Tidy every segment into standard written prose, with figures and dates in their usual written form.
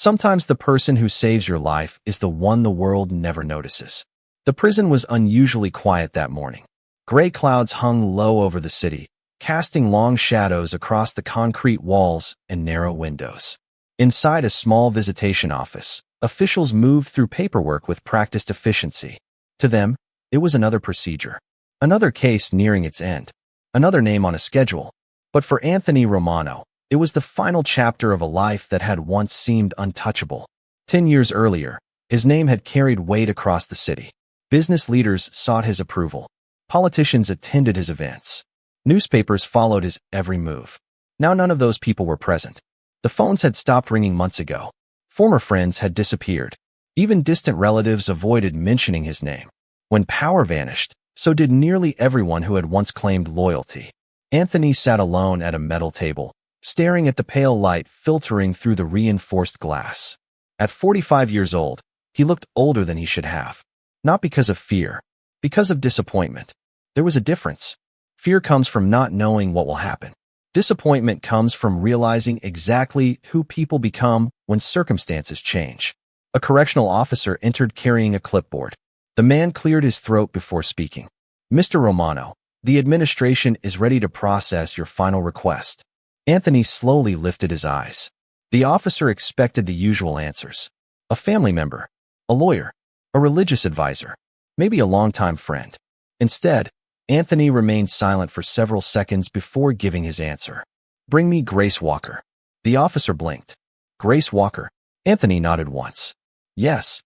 Sometimes the person who saves your life is the one the world never notices. The prison was unusually quiet that morning. Gray clouds hung low over the city, casting long shadows across the concrete walls and narrow windows. Inside a small visitation office, officials moved through paperwork with practiced efficiency. To them, it was another procedure, another case nearing its end, another name on a schedule. But for Anthony Romano, it was the final chapter of a life that had once seemed untouchable. 10 years earlier, his name had carried weight across the city. Business leaders sought his approval. Politicians attended his events. Newspapers followed his every move. Now none of those people were present. The phones had stopped ringing months ago. Former friends had disappeared. Even distant relatives avoided mentioning his name. When power vanished, so did nearly everyone who had once claimed loyalty. Anthony sat alone at a metal table, staring at the pale light filtering through the reinforced glass. At 45 years old, he looked older than he should have. Not because of fear, because of disappointment. There was a difference. Fear comes from not knowing what will happen. Disappointment comes from realizing exactly who people become when circumstances change. A correctional officer entered carrying a clipboard. The man cleared his throat before speaking. "Mr. Romano, the administration is ready to process your final request." Anthony slowly lifted his eyes. The officer expected the usual answers. A family member, a lawyer, a religious advisor, maybe a longtime friend. Instead, Anthony remained silent for several seconds before giving his answer. "Bring me Grace Walker." The officer blinked. "Grace Walker?" Anthony nodded once. "Yes."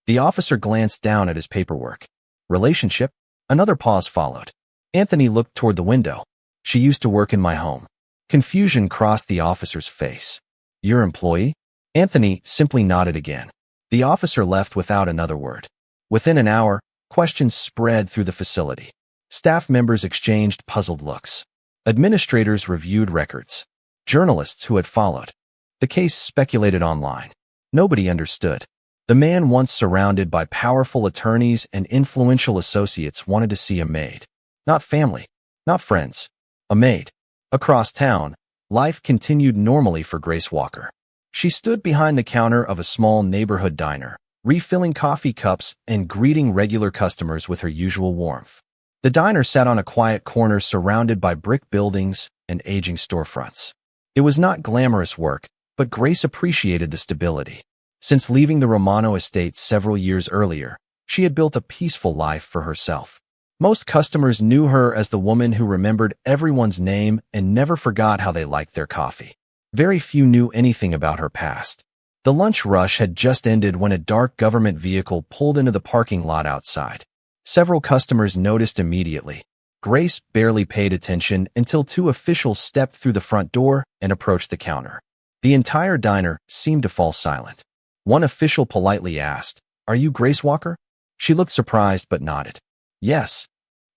The officer glanced down at his paperwork. "Relationship?" Another pause followed. Anthony looked toward the window. "She used to work in my home." Confusion crossed the officer's face. "Your employee?" Anthony simply nodded again. The officer left without another word. Within an hour, questions spread through the facility. Staff members exchanged puzzled looks. Administrators reviewed records. Journalists who had followed the case speculated online. Nobody understood. The man once surrounded by powerful attorneys and influential associates wanted to see a maid. Not family, not friends. A maid. Across town, life continued normally for Grace Walker. She stood behind the counter of a small neighborhood diner, refilling coffee cups and greeting regular customers with her usual warmth. The diner sat on a quiet corner surrounded by brick buildings and aging storefronts. It was not glamorous work, but Grace appreciated the stability. Since leaving the Romano estate several years earlier, she had built a peaceful life for herself. Most customers knew her as the woman who remembered everyone's name and never forgot how they liked their coffee. Very few knew anything about her past. The lunch rush had just ended when a dark government vehicle pulled into the parking lot outside. Several customers noticed immediately. Grace barely paid attention until two officials stepped through the front door and approached the counter. The entire diner seemed to fall silent. One official politely asked, "Are you Grace Walker?" She looked surprised but nodded. "Yes."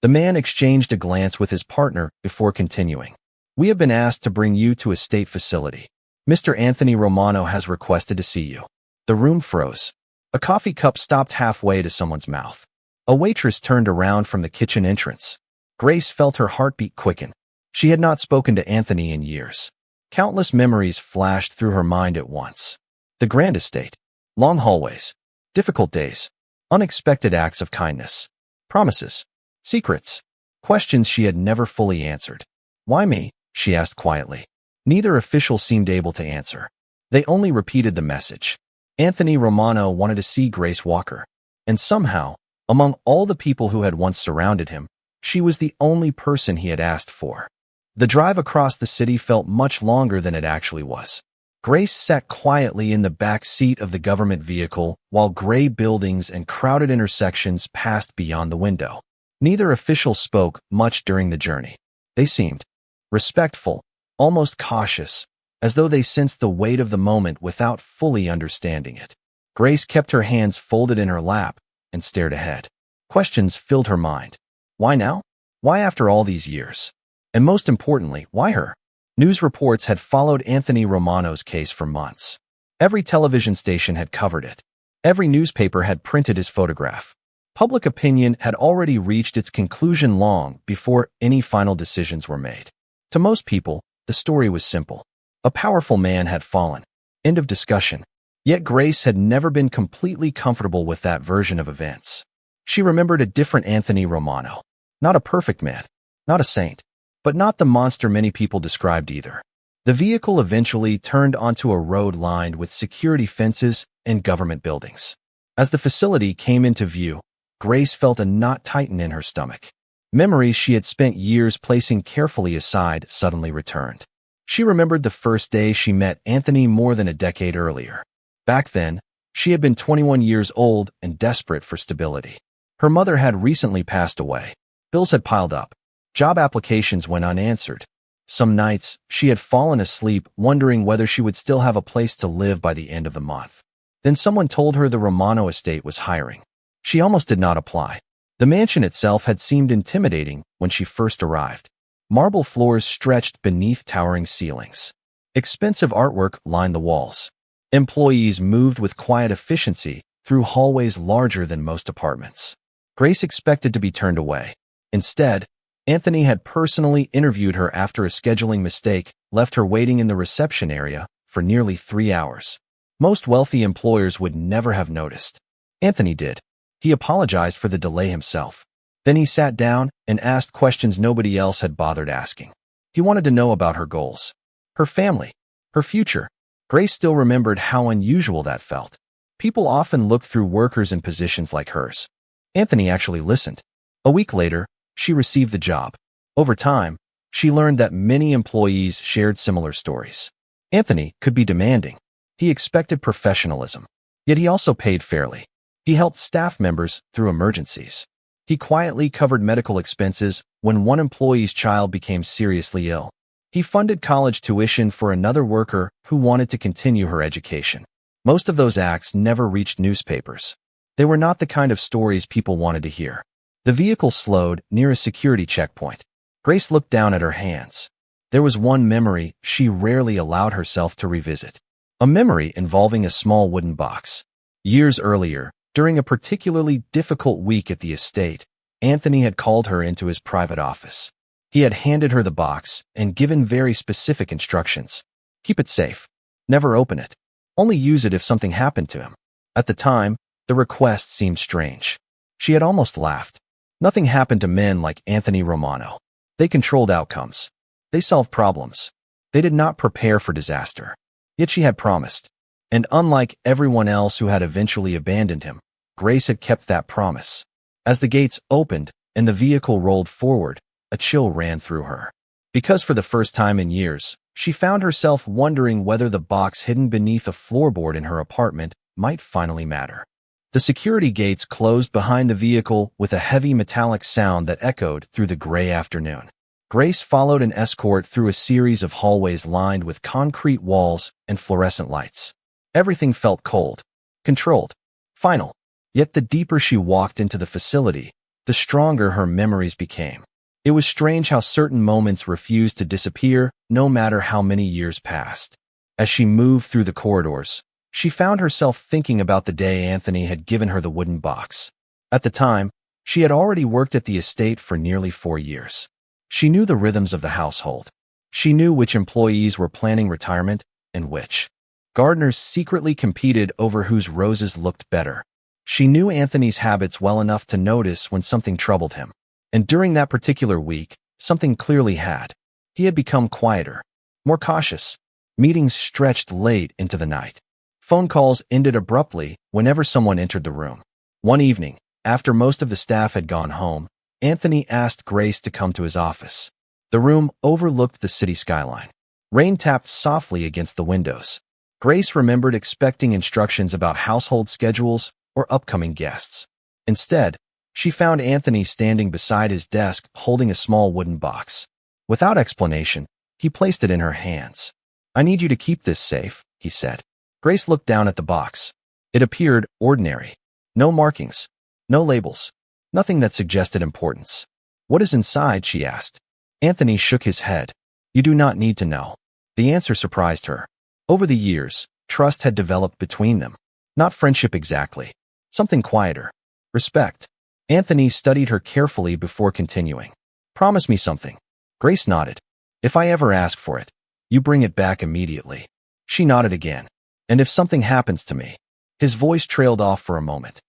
The man exchanged a glance with his partner before continuing. "We have been asked to bring you to a state facility. Mr. Anthony Romano has requested to see you." The room froze. A coffee cup stopped halfway to someone's mouth. A waitress turned around from the kitchen entrance. Grace felt her heartbeat quicken. She had not spoken to Anthony in years. Countless memories flashed through her mind at once. The grand estate, long hallways, difficult days, unexpected acts of kindness, promises, secrets, questions she had never fully answered. "Why me?" she asked quietly. Neither official seemed able to answer. They only repeated the message. Anthony Romano wanted to see Grace Walker. And somehow, among all the people who had once surrounded him, she was the only person he had asked for. The drive across the city felt much longer than it actually was. Grace sat quietly in the back seat of the government vehicle while gray buildings and crowded intersections passed beyond the window. Neither official spoke much during the journey. They seemed respectful, almost cautious, as though they sensed the weight of the moment without fully understanding it. Grace kept her hands folded in her lap and stared ahead. Questions filled her mind. Why now? Why after all these years? And most importantly, why her? News reports had followed Anthony Romano's case for months. Every television station had covered it. Every newspaper had printed his photograph. Public opinion had already reached its conclusion long before any final decisions were made. To most people, the story was simple. A powerful man had fallen. End of discussion. Yet Grace had never been completely comfortable with that version of events. She remembered a different Anthony Romano. Not a perfect man, not a saint, but not the monster many people described either. The vehicle eventually turned onto a road lined with security fences and government buildings. As the facility came into view, Grace felt a knot tighten in her stomach. Memories she had spent years placing carefully aside suddenly returned. She remembered the first day she met Anthony more than a decade earlier. Back then, she had been 21 years old and desperate for stability. Her mother had recently passed away. Bills had piled up. Job applications went unanswered. Some nights, she had fallen asleep wondering whether she would still have a place to live by the end of the month. Then someone told her the Romano estate was hiring. She almost did not apply. The mansion itself had seemed intimidating when she first arrived. Marble floors stretched beneath towering ceilings. Expensive artwork lined the walls. Employees moved with quiet efficiency through hallways larger than most apartments. Grace expected to be turned away. Instead, Anthony had personally interviewed her after a scheduling mistake left her waiting in the reception area for nearly 3 hours. Most wealthy employers would never have noticed. Anthony did. He apologized for the delay himself. Then he sat down and asked questions nobody else had bothered asking. He wanted to know about her goals, her family, her future. Grace still remembered how unusual that felt. People often looked through workers in positions like hers. Anthony actually listened. A week later, she received the job. Over time, she learned that many employees shared similar stories. Anthony could be demanding. He expected professionalism. Yet he also paid fairly. He helped staff members through emergencies. He quietly covered medical expenses when one employee's child became seriously ill. He funded college tuition for another worker who wanted to continue her education. Most of those acts never reached newspapers. They were not the kind of stories people wanted to hear. The vehicle slowed near a security checkpoint. Grace looked down at her hands. There was one memory she rarely allowed herself to revisit. A memory involving a small wooden box. Years earlier, during a particularly difficult week at the estate, Anthony had called her into his private office. He had handed her the box and given very specific instructions. Keep it safe. Never open it. Only use it if something happened to him. At the time, the request seemed strange. She had almost laughed. Nothing happened to men like Anthony Romano. They controlled outcomes. They solved problems. They did not prepare for disaster. Yet she had promised. And unlike everyone else who had eventually abandoned him, Grace had kept that promise. As the gates opened and the vehicle rolled forward, a chill ran through her. Because for the first time in years, she found herself wondering whether the box hidden beneath a floorboard in her apartment might finally matter. The security gates closed behind the vehicle with a heavy metallic sound that echoed through the gray afternoon. Grace followed an escort through a series of hallways lined with concrete walls and fluorescent lights. Everything felt cold, controlled, final. Yet the deeper she walked into the facility, the stronger her memories became. It was strange how certain moments refused to disappear no matter how many years passed. As she moved through the corridors, she found herself thinking about the day Anthony had given her the wooden box. At the time, she had already worked at the estate for nearly 4 years. She knew the rhythms of the household. She knew which employees were planning retirement and which. Gardeners secretly competed over whose roses looked better. She knew Anthony's habits well enough to notice when something troubled him. And during that particular week, something clearly had. He had become quieter, more cautious. Meetings stretched late into the night. Phone calls ended abruptly whenever someone entered the room. One evening, after most of the staff had gone home, Anthony asked Grace to come to his office. The room overlooked the city skyline. Rain tapped softly against the windows. Grace remembered expecting instructions about household schedules or upcoming guests. Instead, she found Anthony standing beside his desk holding a small wooden box. Without explanation, he placed it in her hands. "I need you to keep this safe," he said. Grace looked down at the box. It appeared ordinary. No markings, no labels, nothing that suggested importance. "What is inside?" she asked. Anthony shook his head. "You do not need to know." The answer surprised her. Over the years, trust had developed between them. Not friendship exactly. Something quieter. Respect. Anthony studied her carefully before continuing. "Promise me something." Grace nodded. "If I ever ask for it, you bring it back immediately." She nodded again. And if something happens to me, his voice trailed off for a moment.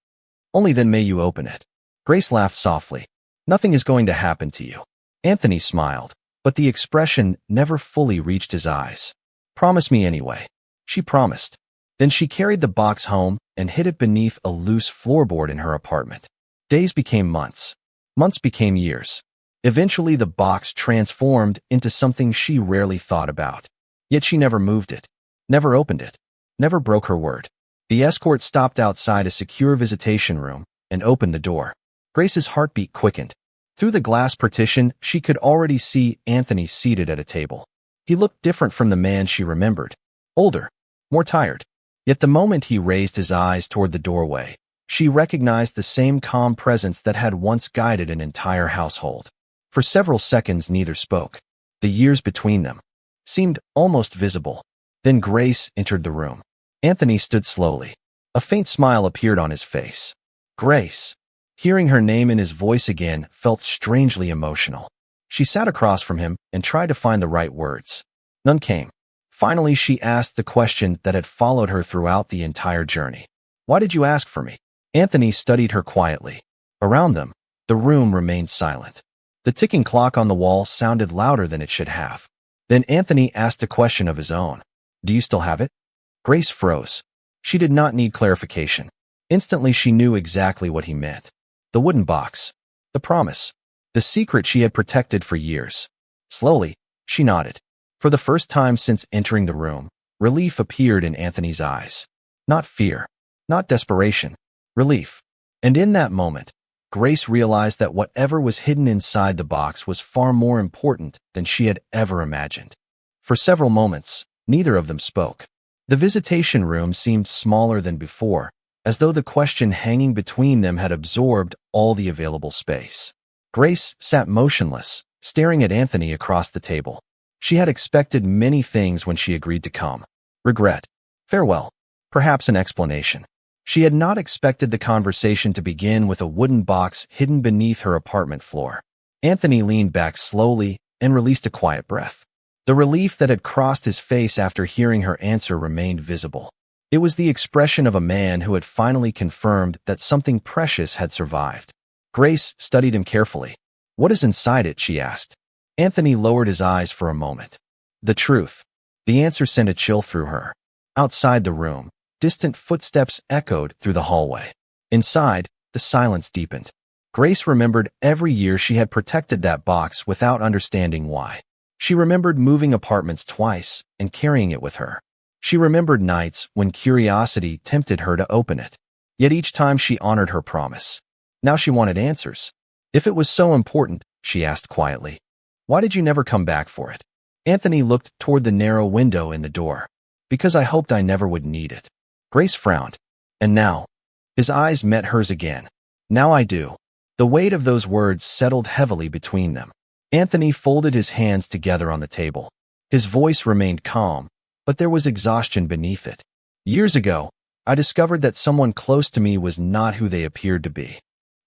Only then may you open it. Grace laughed softly. Nothing is going to happen to you. Anthony smiled, but the expression never fully reached his eyes. Promise me anyway. She promised. Then she carried the box home and hid it beneath a loose floorboard in her apartment. Days became months. Months became years. Eventually, the box transformed into something she rarely thought about. Yet she never moved it, never opened it, never broke her word. The escort stopped outside a secure visitation room and opened the door. Grace's heartbeat quickened. Through the glass partition, she could already see Anthony seated at a table. He looked different from the man she remembered. Older, more tired. Yet the moment he raised his eyes toward the doorway, she recognized the same calm presence that had once guided an entire household. For several seconds, neither spoke. The years between them seemed almost visible. Then Grace entered the room. Anthony stood slowly. A faint smile appeared on his face. Grace. Hearing her name and his voice again felt strangely emotional. She sat across from him and tried to find the right words. None came. Finally, she asked the question that had followed her throughout the entire journey. Why did you ask for me? Anthony studied her quietly. Around them, the room remained silent. The ticking clock on the wall sounded louder than it should have. Then Anthony asked a question of his own. Do you still have it? Grace froze. She did not need clarification. Instantly, she knew exactly what he meant. The wooden box. The promise. The secret she had protected for years. Slowly, she nodded. For the first time since entering the room, relief appeared in Anthony's eyes. Not fear. Not desperation. Relief. And in that moment, Grace realized that whatever was hidden inside the box was far more important than she had ever imagined. For several moments, neither of them spoke. The visitation room seemed smaller than before, as though the question hanging between them had absorbed all the available space. Grace sat motionless, staring at Anthony across the table. She had expected many things when she agreed to come. Regret, farewell, perhaps an explanation. She had not expected the conversation to begin with a wooden box hidden beneath her apartment floor. Anthony leaned back slowly and released a quiet breath. The relief that had crossed his face after hearing her answer remained visible. It was the expression of a man who had finally confirmed that something precious had survived. Grace studied him carefully. What is inside it? She asked. Anthony lowered his eyes for a moment. The truth. The answer sent a chill through her. Outside the room, distant footsteps echoed through the hallway. Inside, the silence deepened. Grace remembered every year she had protected that box without understanding why. She remembered moving apartments twice and carrying it with her. She remembered nights when curiosity tempted her to open it. Yet each time she honored her promise. Now she wanted answers. If it was so important, she asked quietly, why did you never come back for it? Anthony looked toward the narrow window in the door. Because I hoped I never would need it. Grace frowned. And now? His eyes met hers again. Now I do. The weight of those words settled heavily between them. Anthony folded his hands together on the table. His voice remained calm, but there was exhaustion beneath it. Years ago, I discovered that someone close to me was not who they appeared to be.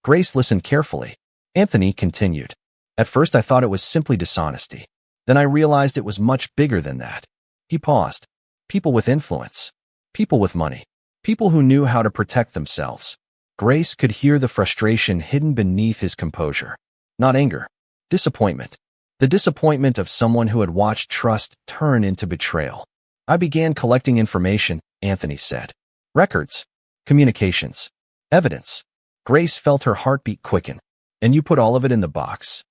Grace listened carefully. Anthony continued. At first I thought it was simply dishonesty. Then I realized it was much bigger than that. He paused. People with influence. People with money. People who knew how to protect themselves. Grace could hear the frustration hidden beneath his composure. Not anger. Disappointment. The disappointment of someone who had watched trust turn into betrayal. I began collecting information, Anthony said. Records. Communications. Evidence. Grace felt her heartbeat quicken. And you put all of it in the box?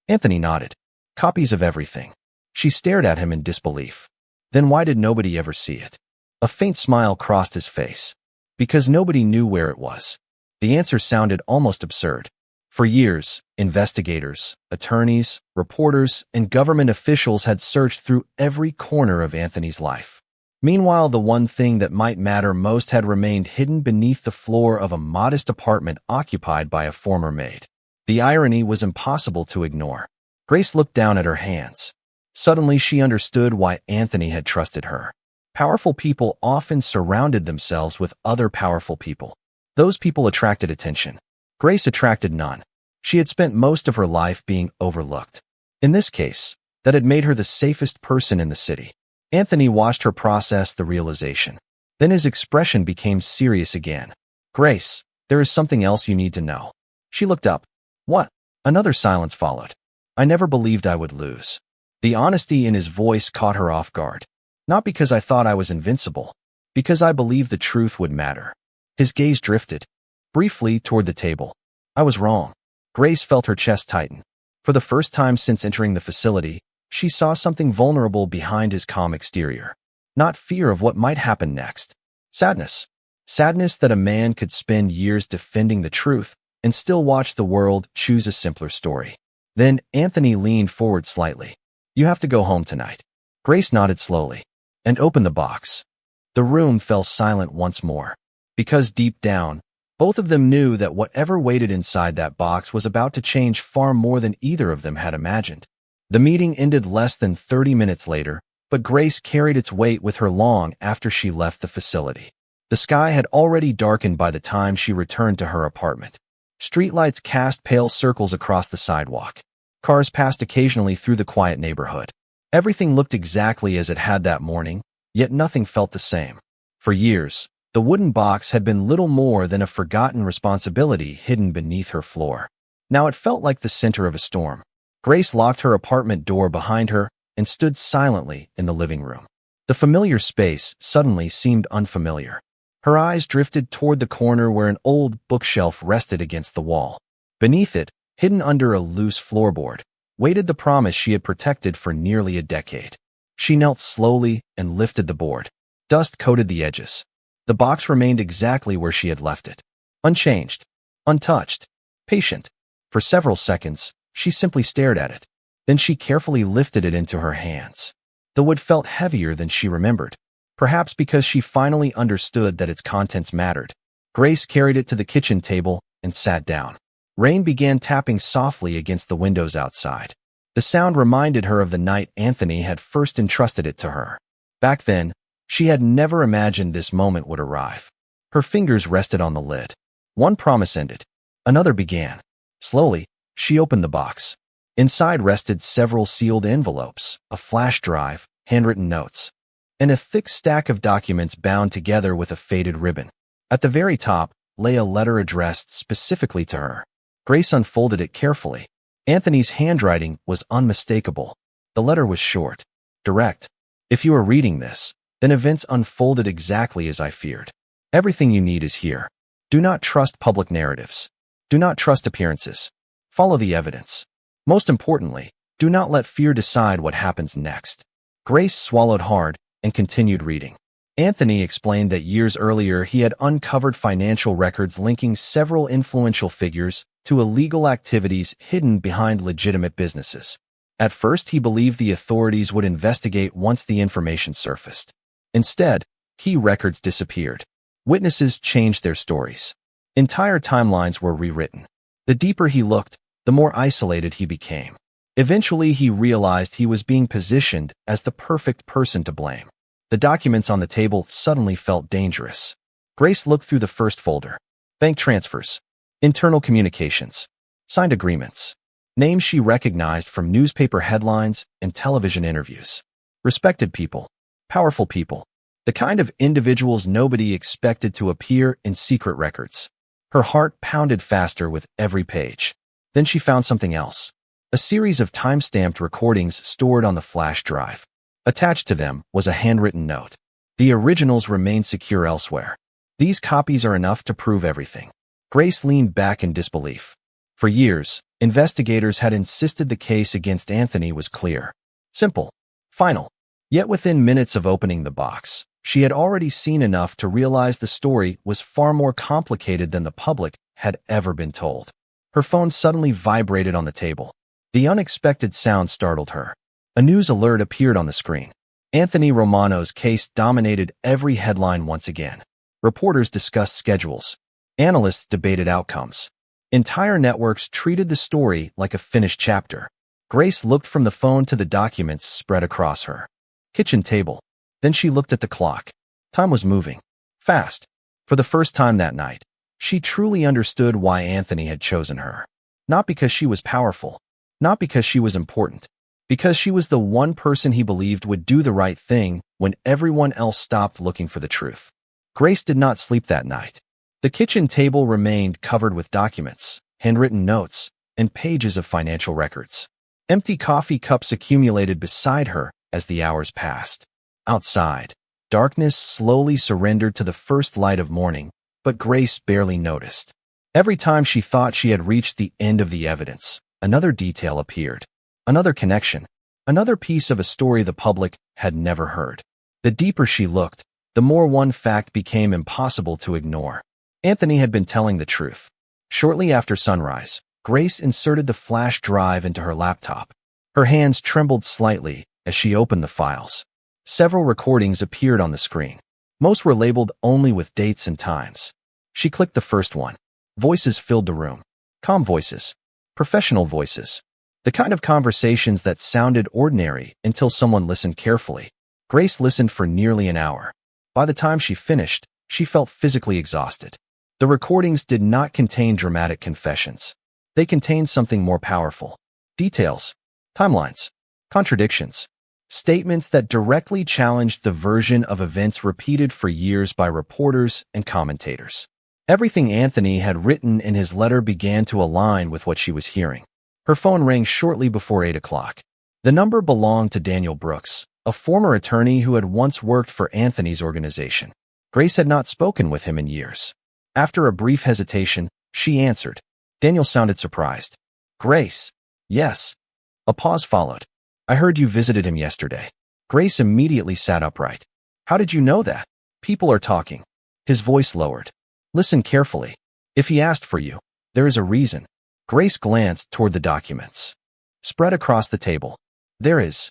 Anthony nodded. Copies of everything. She stared at him in disbelief. Then why did nobody ever see it? A faint smile crossed his face. Because nobody knew where it was. The answer sounded almost absurd. For years, investigators, attorneys, reporters, and government officials had searched through every corner of Anthony's life. Meanwhile, the one thing that might matter most had remained hidden beneath the floor of a modest apartment occupied by a former maid. The irony was impossible to ignore. Grace looked down at her hands. Suddenly, she understood why Anthony had trusted her. Powerful people often surrounded themselves with other powerful people. Those people attracted attention. Grace attracted none. She had spent most of her life being overlooked. In this case, that had made her the safest person in the city. Anthony watched her process the realization. Then his expression became serious again. Grace, there is something else you need to know. She looked up. What? Another silence followed. I never believed I would lose. The honesty in his voice caught her off guard. Not because I thought I was invincible, because I believed the truth would matter. His gaze drifted, briefly toward the table. I was wrong. Grace felt her chest tighten. For the first time since entering the facility, she saw something vulnerable behind his calm exterior. Not fear of what might happen next. Sadness. Sadness that a man could spend years defending the truth and still watch the world choose a simpler story. Then Anthony leaned forward slightly. You have to go home tonight. Grace nodded slowly and opened the box. The room fell silent once more, because deep down, both of them knew that whatever waited inside that box was about to change far more than either of them had imagined. The meeting ended less than 30 minutes later, but Grace carried its weight with her long after she left the facility. The sky had already darkened by the time she returned to her apartment. Streetlights cast pale circles across the sidewalk. Cars passed occasionally through the quiet neighborhood. Everything looked exactly as it had that morning, yet nothing felt the same. For years, the wooden box had been little more than a forgotten responsibility hidden beneath her floor. Now it felt like the center of a storm. Grace locked her apartment door behind her and stood silently in the living room. The familiar space suddenly seemed unfamiliar. Her eyes drifted toward the corner where an old bookshelf rested against the wall. Beneath it, hidden under a loose floorboard, waited the promise she had protected for nearly a decade. She knelt slowly and lifted the board. Dust coated the edges. The box remained exactly where she had left it. Unchanged, untouched, patient. For several seconds, she simply stared at it. Then she carefully lifted it into her hands. The wood felt heavier than she remembered, perhaps because she finally understood that its contents mattered. Grace carried it to the kitchen table and sat down. Rain began tapping softly against the windows outside. The sound reminded her of the night Anthony had first entrusted it to her. Back then, she had never imagined this moment would arrive. Her fingers rested on the lid. One promise ended. Another began. Slowly, she opened the box. Inside rested several sealed envelopes, a flash drive, handwritten notes, and a thick stack of documents bound together with a faded ribbon. At the very top lay a letter addressed specifically to her. Grace unfolded it carefully. Anthony's handwriting was unmistakable. The letter was short, direct. If you are reading this, then events unfolded exactly as I feared. Everything you need is here. Do not trust public narratives. Do not trust appearances. Follow the evidence. Most importantly, do not let fear decide what happens next. Grace swallowed hard and continued reading. Anthony explained that years earlier he had uncovered financial records linking several influential figures to illegal activities hidden behind legitimate businesses. At first, he believed the authorities would investigate once the information surfaced. Instead, key records disappeared. Witnesses changed their stories. Entire timelines were rewritten. The deeper he looked, the more isolated he became. Eventually, he realized he was being positioned as the perfect person to blame. The documents on the table suddenly felt dangerous. Grace looked through the first folder. Bank transfers, internal communications, signed agreements, names she recognized from newspaper headlines and television interviews. Respected people, powerful people, the kind of individuals nobody expected to appear in secret records. Her heart pounded faster with every page. Then she found something else. A series of time-stamped recordings stored on the flash drive. Attached to them was a handwritten note. The originals remain secure elsewhere. These copies are enough to prove everything. Grace leaned back in disbelief. For years, investigators had insisted the case against Anthony was clear, simple, final. Yet within minutes of opening the box, she had already seen enough to realize the story was far more complicated than the public had ever been told. Her phone suddenly vibrated on the table. The unexpected sound startled her. A news alert appeared on the screen. Anthony Romano's case dominated every headline once again. Reporters discussed schedules. Analysts debated outcomes. Entire networks treated the story like a finished chapter. Grace looked from the phone to the documents spread across her kitchen table. Then she looked at the clock. Time was moving. Fast. For the first time that night, she truly understood why Anthony had chosen her. Not because she was powerful. Not because she was important. Because she was the one person he believed would do the right thing when everyone else stopped looking for the truth. Grace did not sleep that night. The kitchen table remained covered with documents, handwritten notes, and pages of financial records. Empty coffee cups accumulated beside her as the hours passed. Outside, darkness slowly surrendered to the first light of morning, but Grace barely noticed. Every time she thought she had reached the end of the evidence, another detail appeared. Another connection. Another piece of a story the public had never heard. The deeper she looked, the more one fact became impossible to ignore. Anthony had been telling the truth. Shortly after sunrise, Grace inserted the flash drive into her laptop. Her hands trembled slightly as she opened the files. Several recordings appeared on the screen. Most were labeled only with dates and times. She clicked the first one. Voices filled the room. Calm voices. Professional voices. The kind of conversations that sounded ordinary until someone listened carefully. Grace listened for nearly an hour. By the time she finished, she felt physically exhausted. The recordings did not contain dramatic confessions. They contained something more powerful. Details, timelines, contradictions, statements that directly challenged the version of events repeated for years by reporters and commentators. Everything Anthony had written in his letter began to align with what she was hearing. Her phone rang shortly before 8 o'clock. The number belonged to Daniel Brooks, a former attorney who had once worked for Anthony's organization. Grace had not spoken with him in years. After a brief hesitation, she answered. Daniel sounded surprised. Grace. Yes. A pause followed. I heard you visited him yesterday. Grace immediately sat upright. How did you know that? People are talking. His voice lowered. Listen carefully. If he asked for you, there is a reason. Grace glanced toward the documents. Spread across the table. There is.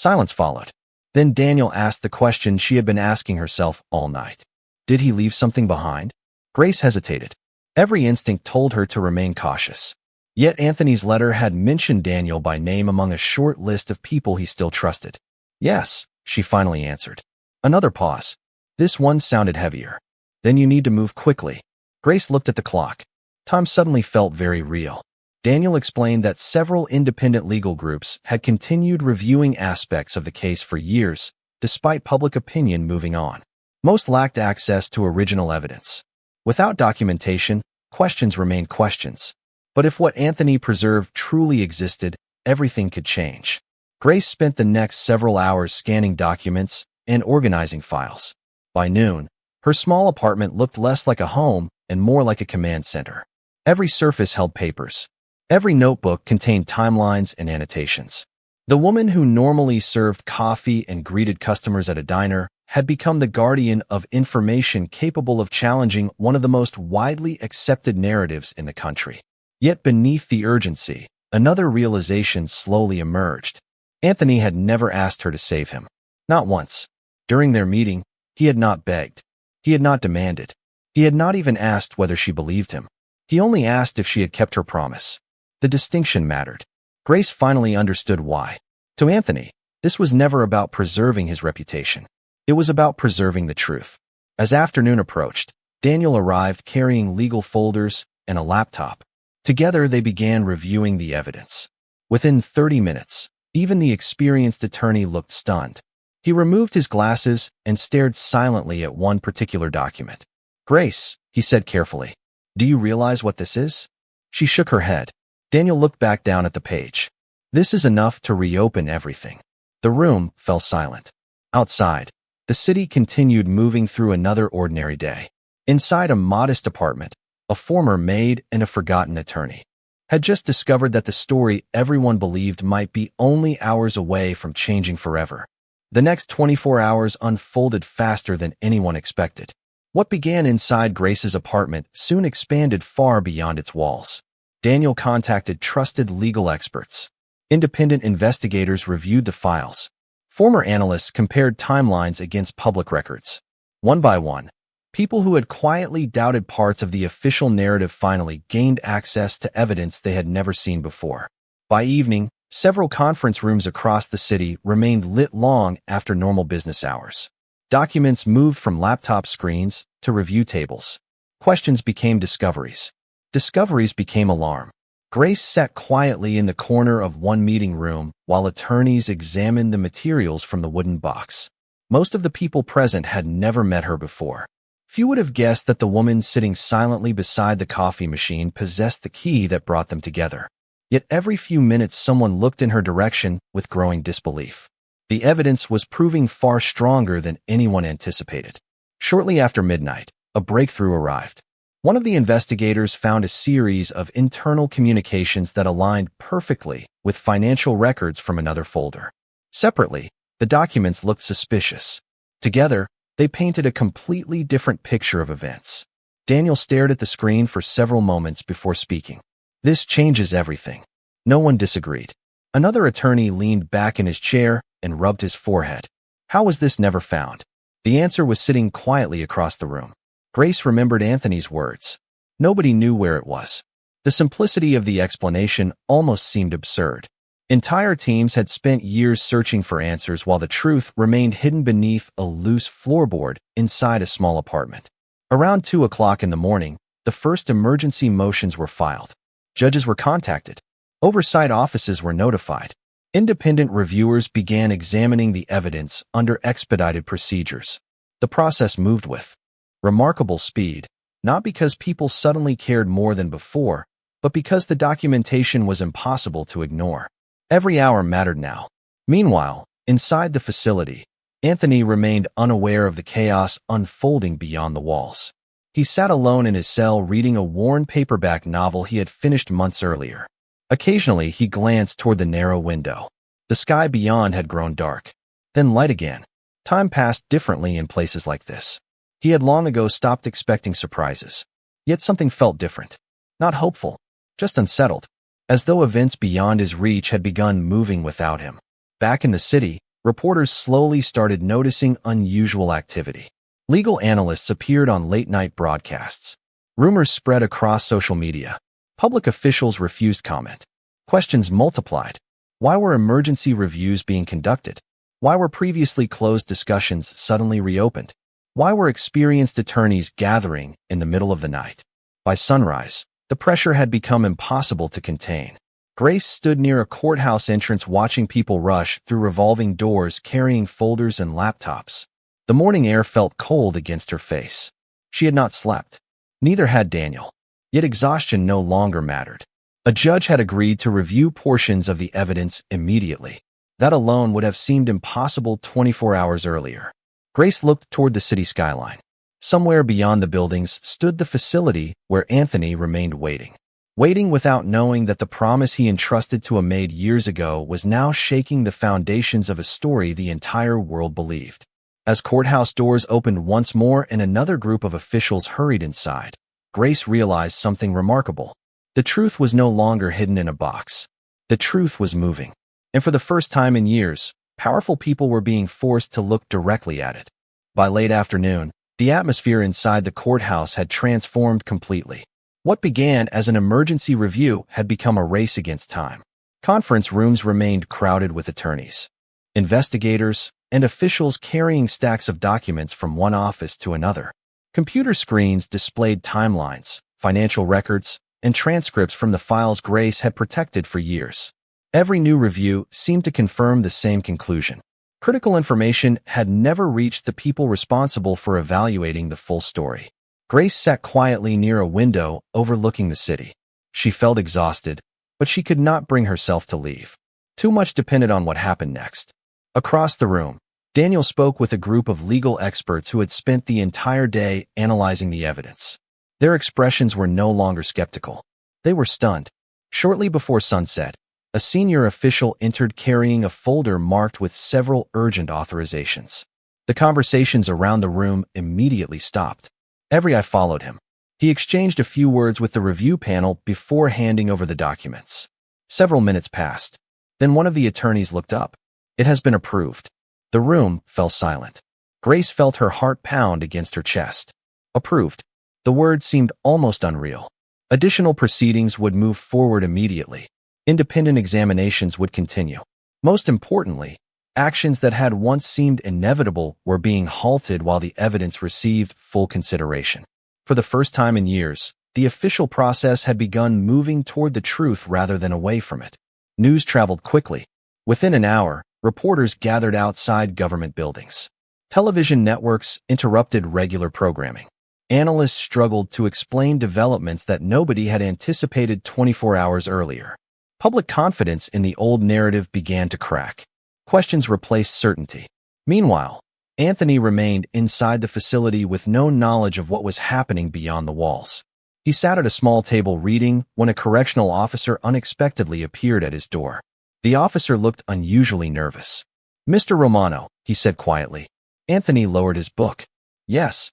Silence followed. Then Daniel asked the question she had been asking herself all night. Did he leave something behind? Grace hesitated. Every instinct told her to remain cautious. Yet Anthony's letter had mentioned Daniel by name among a short list of people he still trusted. Yes, she finally answered. Another pause. This one sounded heavier. Then you need to move quickly. Grace looked at the clock. Time suddenly felt very real. Daniel explained that several independent legal groups had continued reviewing aspects of the case for years, despite public opinion moving on. Most lacked access to original evidence. Without documentation, questions remained questions. But if what Anthony preserved truly existed, everything could change. Grace spent the next several hours scanning documents and organizing files. By noon, her small apartment looked less like a home and more like a command center. Every surface held papers. Every notebook contained timelines and annotations. The woman who normally served coffee and greeted customers at a diner had become the guardian of information capable of challenging one of the most widely accepted narratives in the country. Yet beneath the urgency, another realization slowly emerged. Anthony had never asked her to save him. Not once. During their meeting, he had not begged. He had not demanded. He had not even asked whether she believed him. He only asked if she had kept her promise. The distinction mattered. Grace finally understood why. To Anthony, this was never about preserving his reputation. It was about preserving the truth. As afternoon approached, Daniel arrived carrying legal folders and a laptop. Together, they began reviewing the evidence. Within 30 minutes, even the experienced attorney looked stunned. He removed his glasses and stared silently at one particular document. Grace, he said carefully, do you realize what this is? She shook her head. Daniel looked back down at the page. This is enough to reopen everything. The room fell silent. Outside, the city continued moving through another ordinary day. Inside a modest apartment, a former maid and a forgotten attorney had just discovered that the story everyone believed might be only hours away from changing forever. The next 24 hours unfolded faster than anyone expected. What began inside Grace's apartment soon expanded far beyond its walls. Daniel contacted trusted legal experts. Independent investigators reviewed the files. Former analysts compared timelines against public records. One by one, people who had quietly doubted parts of the official narrative finally gained access to evidence they had never seen before. By evening, several conference rooms across the city remained lit long after normal business hours. Documents moved from laptop screens to review tables. Questions became discoveries. Discoveries became alarm. Grace sat quietly in the corner of one meeting room while attorneys examined the materials from the wooden box. Most of the people present had never met her before. Few would have guessed that the woman sitting silently beside the coffee machine possessed the key that brought them together. Yet every few minutes someone looked in her direction with growing disbelief. The evidence was proving far stronger than anyone anticipated. Shortly after midnight, a breakthrough arrived. One of the investigators found a series of internal communications that aligned perfectly with financial records from another folder. Separately, the documents looked suspicious. Together, they painted a completely different picture of events. Daniel stared at the screen for several moments before speaking. "This changes everything." No one disagreed. Another attorney leaned back in his chair and rubbed his forehead. How was this never found? The answer was sitting quietly across the room. Grace remembered Anthony's words. Nobody knew where it was. The simplicity of the explanation almost seemed absurd. Entire teams had spent years searching for answers while the truth remained hidden beneath a loose floorboard inside a small apartment. Around 2 o'clock in the morning, the first emergency motions were filed. Judges were contacted. Oversight offices were notified. Independent reviewers began examining the evidence under expedited procedures. The process moved with remarkable speed, not because people suddenly cared more than before, but because the documentation was impossible to ignore. Every hour mattered now. Meanwhile, inside the facility, Anthony remained unaware of the chaos unfolding beyond the walls. He sat alone in his cell reading a worn paperback novel he had finished months earlier. Occasionally, he glanced toward the narrow window. The sky beyond had grown dark, then light again. Time passed differently in places like this. He had long ago stopped expecting surprises. Yet something felt different. Not hopeful, just unsettled, as though events beyond his reach had begun moving without him. Back in the city, reporters slowly started noticing unusual activity. Legal analysts appeared on late-night broadcasts. Rumors spread across social media. Public officials refused comment. Questions multiplied. Why were emergency reviews being conducted? Why were previously closed discussions suddenly reopened? Why were experienced attorneys gathering in the middle of the night? By sunrise, the pressure had become impossible to contain. Grace stood near a courthouse entrance watching people rush through revolving doors carrying folders and laptops. The morning air felt cold against her face. She had not slept. Neither had Daniel. Yet exhaustion no longer mattered. A judge had agreed to review portions of the evidence immediately. That alone would have seemed impossible 24 hours earlier. Grace looked toward the city skyline. Somewhere beyond the buildings stood the facility where Anthony remained waiting. Waiting without knowing that the promise he entrusted to a maid years ago was now shaking the foundations of a story the entire world believed. As courthouse doors opened once more and another group of officials hurried inside, Grace realized something remarkable. The truth was no longer hidden in a box. The truth was moving. And for the first time in years, powerful people were being forced to look directly at it. By late afternoon, the atmosphere inside the courthouse had transformed completely. What began as an emergency review had become a race against time. Conference rooms remained crowded with attorneys, investigators, and officials carrying stacks of documents from one office to another. Computer screens displayed timelines, financial records, and transcripts from the files Grace had protected for years. Every new review seemed to confirm the same conclusion. Critical information had never reached the people responsible for evaluating the full story. Grace sat quietly near a window overlooking the city. She felt exhausted, but she could not bring herself to leave. Too much depended on what happened next. Across the room, Daniel spoke with a group of legal experts who had spent the entire day analyzing the evidence. Their expressions were no longer skeptical. They were stunned. Shortly before sunset, a senior official entered carrying a folder marked with several urgent authorizations. The conversations around the room immediately stopped. Every eye followed him. He exchanged a few words with the review panel before handing over the documents. Several minutes passed. Then one of the attorneys looked up. "It has been approved." The room fell silent. Grace felt her heart pound against her chest. Approved. The word seemed almost unreal. Additional proceedings would move forward immediately. Independent examinations would continue. Most importantly, actions that had once seemed inevitable were being halted while the evidence received full consideration. For the first time in years, the official process had begun moving toward the truth rather than away from it. News traveled quickly. Within an hour, reporters gathered outside government buildings. Television networks interrupted regular programming. Analysts struggled to explain developments that nobody had anticipated 24 hours earlier. Public confidence in the old narrative began to crack. Questions replaced certainty. Meanwhile, Anthony remained inside the facility with no knowledge of what was happening beyond the walls. He sat at a small table reading when a correctional officer unexpectedly appeared at his door. The officer looked unusually nervous. "Mr. Romano," he said quietly. Anthony lowered his book. "Yes."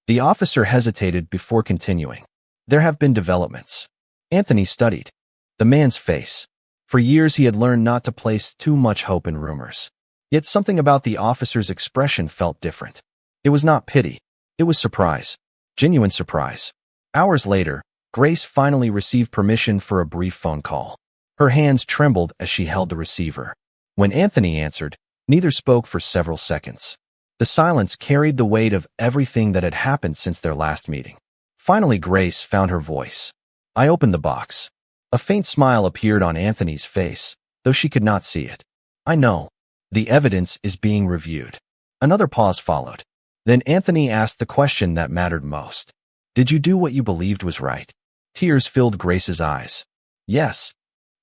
The officer hesitated before continuing. "There have been developments." Anthony studied the man's face. For years he had learned not to place too much hope in rumors. Yet something about the officer's expression felt different. It was not pity. It was surprise. Genuine surprise. Hours later, Grace finally received permission for a brief phone call. Her hands trembled as she held the receiver. When Anthony answered, neither spoke for several seconds. The silence carried the weight of everything that had happened since their last meeting. Finally, Grace found her voice. "I opened the box." A faint smile appeared on Anthony's face, though she could not see it. "I know. The evidence is being reviewed." Another pause followed. Then Anthony asked the question that mattered most. "Did you do what you believed was right?" Tears filled Grace's eyes. "Yes."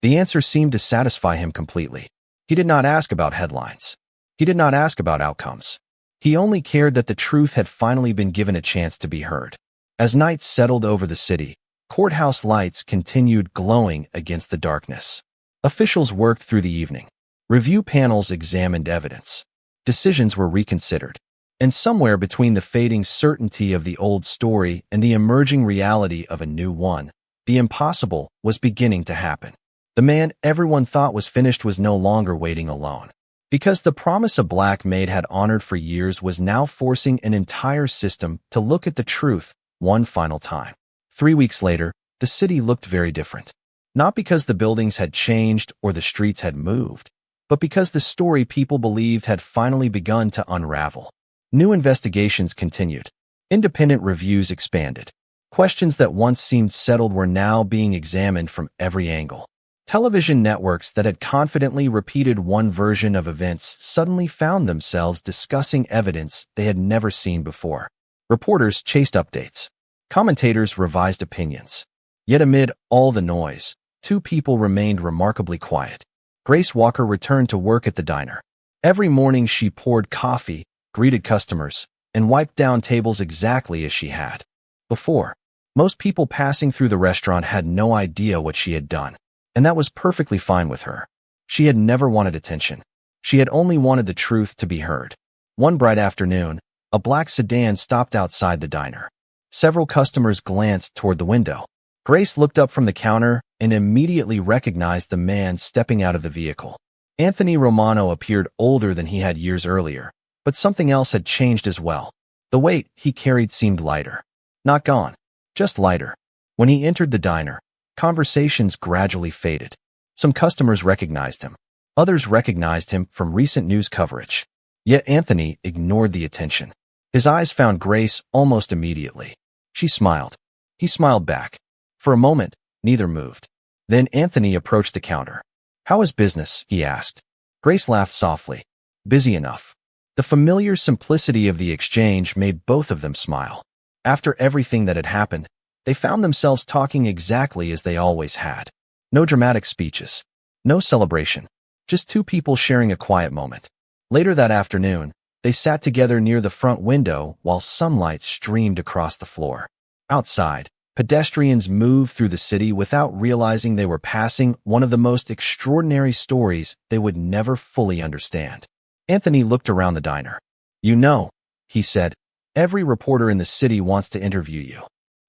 The answer seemed to satisfy him completely. He did not ask about headlines. He did not ask about outcomes. He only cared that the truth had finally been given a chance to be heard. As night settled over the city, courthouse lights continued glowing against the darkness. Officials worked through the evening. Review panels examined evidence. Decisions were reconsidered. And somewhere between the fading certainty of the old story and the emerging reality of a new one, the impossible was beginning to happen. The man everyone thought was finished was no longer waiting alone. Because the promise a Black Maid had honored for years was now forcing an entire system to look at the truth one final time. 3 weeks later, the city looked very different. Not because the buildings had changed or the streets had moved, but because the story people believed had finally begun to unravel. New investigations continued. Independent reviews expanded. Questions that once seemed settled were now being examined from every angle. Television networks that had confidently repeated one version of events suddenly found themselves discussing evidence they had never seen before. Reporters chased updates. Commentators revised opinions. Yet amid all the noise, two people remained remarkably quiet. Grace Walker returned to work at the diner. Every morning she poured coffee, greeted customers, and wiped down tables exactly as she had before. Most people passing through the restaurant had no idea what she had done, and that was perfectly fine with her. She had never wanted attention. She had only wanted the truth to be heard. One bright afternoon, a black sedan stopped outside the diner. Several customers glanced toward the window. Grace looked up from the counter and immediately recognized the man stepping out of the vehicle. Anthony Romano appeared older than he had years earlier, but something else had changed as well. The weight he carried seemed lighter. Not gone, just lighter. When he entered the diner, conversations gradually faded. Some customers recognized him. Others recognized him from recent news coverage. Yet Anthony ignored the attention. His eyes found Grace almost immediately. She smiled. He smiled back. For a moment, neither moved. Then Anthony approached the counter. "How is business?" he asked. Grace laughed softly. "Busy enough." The familiar simplicity of the exchange made both of them smile. After everything that had happened, they found themselves talking exactly as they always had. No dramatic speeches. No celebration. Just two people sharing a quiet moment. Later that afternoon, they sat together near the front window while sunlight streamed across the floor. Outside, pedestrians moved through the city without realizing they were passing one of the most extraordinary stories they would never fully understand. Anthony looked around the diner. "You know," he said, "every reporter in the city wants to interview you."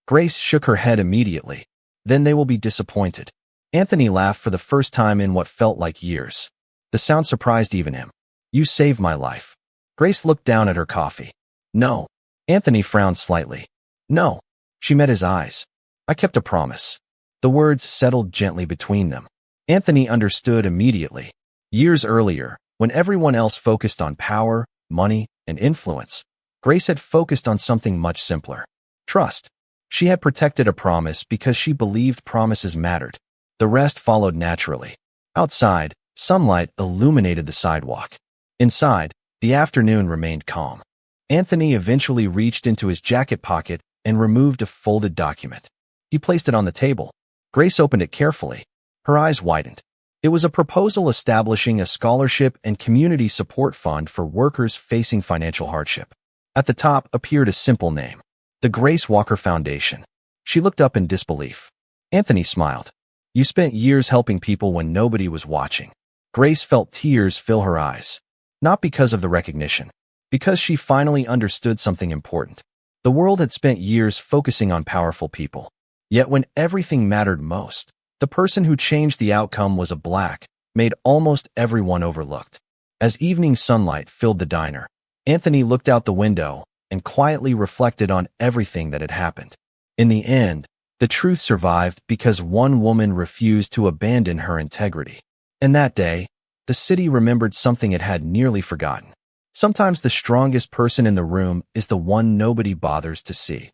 Grace shook her head immediately. "Then they will be disappointed." Anthony laughed for the first time in what felt like years. The sound surprised even him. "You saved my life." Grace looked down at her coffee. "No." Anthony frowned slightly. "No." She met his eyes. "I kept a promise." The words settled gently between them. Anthony understood immediately. Years earlier, when everyone else focused on power, money, and influence, Grace had focused on something much simpler. Trust. She had protected a promise because she believed promises mattered. The rest followed naturally. Outside, sunlight illuminated the sidewalk. Inside, the afternoon remained calm. Anthony eventually reached into his jacket pocket and removed a folded document. He placed it on the table. Grace opened it carefully. Her eyes widened. It was a proposal establishing a scholarship and community support fund for workers facing financial hardship. At the top appeared a simple name, the Grace Walker Foundation. She looked up in disbelief. Anthony smiled. You spent years helping people when nobody was watching. Grace felt tears fill her eyes. Not because of the recognition, because she finally understood something important. The world had spent years focusing on powerful people. Yet when everything mattered most, the person who changed the outcome was a Black Maid almost everyone overlooked. As evening sunlight filled the diner, Anthony looked out the window and quietly reflected on everything that had happened. In the end, the truth survived because one woman refused to abandon her integrity. And that day, the city remembered something it had nearly forgotten. Sometimes the strongest person in the room is the one nobody bothers to see.